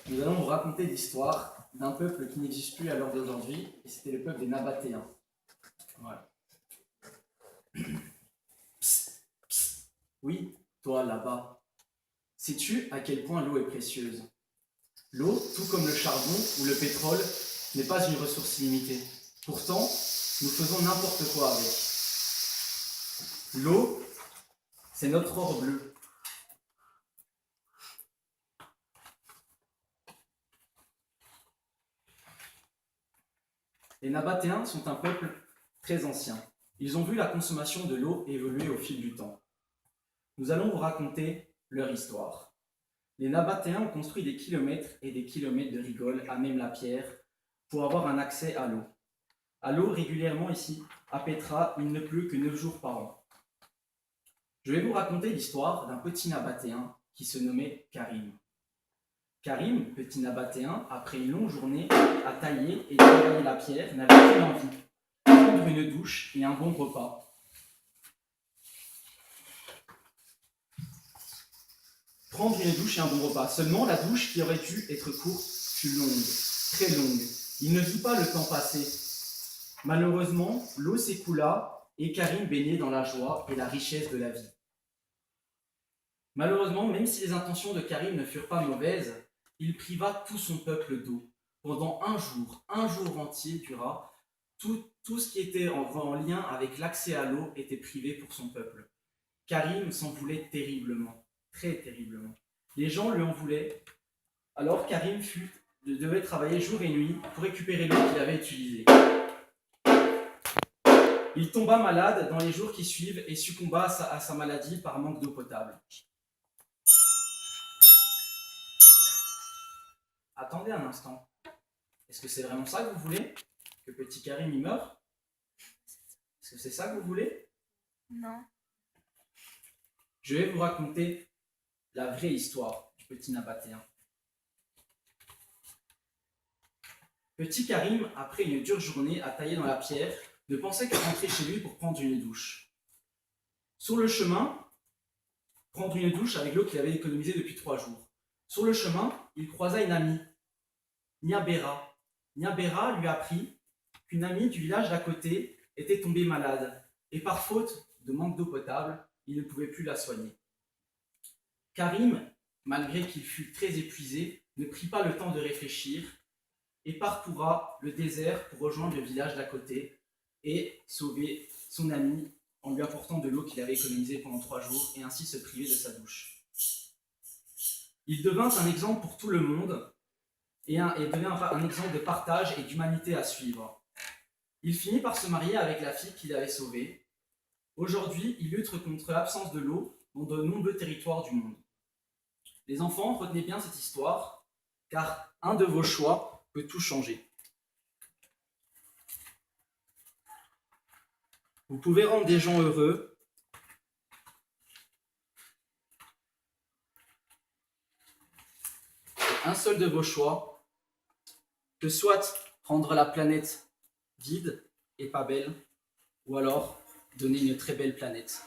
Nous allons vous raconter l'histoire d'un peuple qui n'existe plus à l'heure d'aujourd'hui, et c'était le peuple des Nabatéens. Voilà. Psst, psst. Oui, toi là-bas, sais-tu à quel point l'eau est précieuse? L'eau, tout comme le charbon ou le pétrole, n'est pas une ressource illimitée. Pourtant, nous faisons n'importe quoi avec. L'eau, c'est notre or bleu. Les Nabatéens sont un peuple très ancien. Ils ont vu la consommation de l'eau évoluer au fil du temps. Nous allons vous raconter leur histoire. Les Nabatéens ont construit des kilomètres et des kilomètres de rigoles à même la pierre pour avoir un accès à l'eau. À l'eau régulièrement ici, à Petra, il ne pleut que 9 jours par an. Je vais vous raconter l'histoire d'un petit Nabatéen qui se nommait Karim. Karim, petit Nabatéen, après une longue journée à tailler et travailler la pierre, n'avait qu'une envie, prendre une douche et un bon repas. Prendre une douche et un bon repas. Seulement, la douche qui aurait dû être courte fut longue, très longue. Il ne vit pas le temps passer. Malheureusement, l'eau s'écoula et Karim baignait dans la joie et la richesse de la vie. Malheureusement, même si les intentions de Karim ne furent pas mauvaises, il priva tout son peuple d'eau. Pendant un jour entier dura, tout ce qui était en lien avec l'accès à l'eau était privé pour son peuple. Karim s'en voulait terriblement, très terriblement. Les gens lui en voulaient. Alors Karim devait travailler jour et nuit pour récupérer l'eau qu'il avait utilisée. Il tomba malade dans les jours qui suivent et succomba à sa maladie par manque d'eau potable. Attendez un instant. Est-ce que c'est vraiment ça que vous voulez? Que petit Karim y meure? Est-ce que c'est ça que vous voulez? Non. Je vais vous raconter la vraie histoire du petit Nabatéen. Petit Karim, après une dure journée à tailler dans la pierre, ne pensait qu'à rentrer chez lui pour prendre une douche. Sur le chemin, prendre une douche avec l'eau qu'il avait économisée depuis 3 jours. Sur le chemin, il croisa une amie, Niabera. Niabera lui apprit qu'une amie du village d'à côté était tombée malade et par faute de manque d'eau potable, il ne pouvait plus la soigner. Karim, malgré qu'il fût très épuisé, ne prit pas le temps de réfléchir et parcourra le désert pour rejoindre le village d'à côté et sauver son ami en lui apportant de l'eau qu'il avait économisée pendant 3 jours et ainsi se priver de sa douche. Il devint un exemple pour tout le monde et devint un exemple de partage et d'humanité à suivre. Il finit par se marier avec la fille qu'il avait sauvée. Aujourd'hui, il lutte contre l'absence de l'eau dans de nombreux territoires du monde. Les enfants, retenez bien cette histoire, car un de vos choix peut tout changer. Vous pouvez rendre des gens heureux, un seul de vos choix peut soit rendre la planète vide et pas belle, ou alors donner une très belle planète.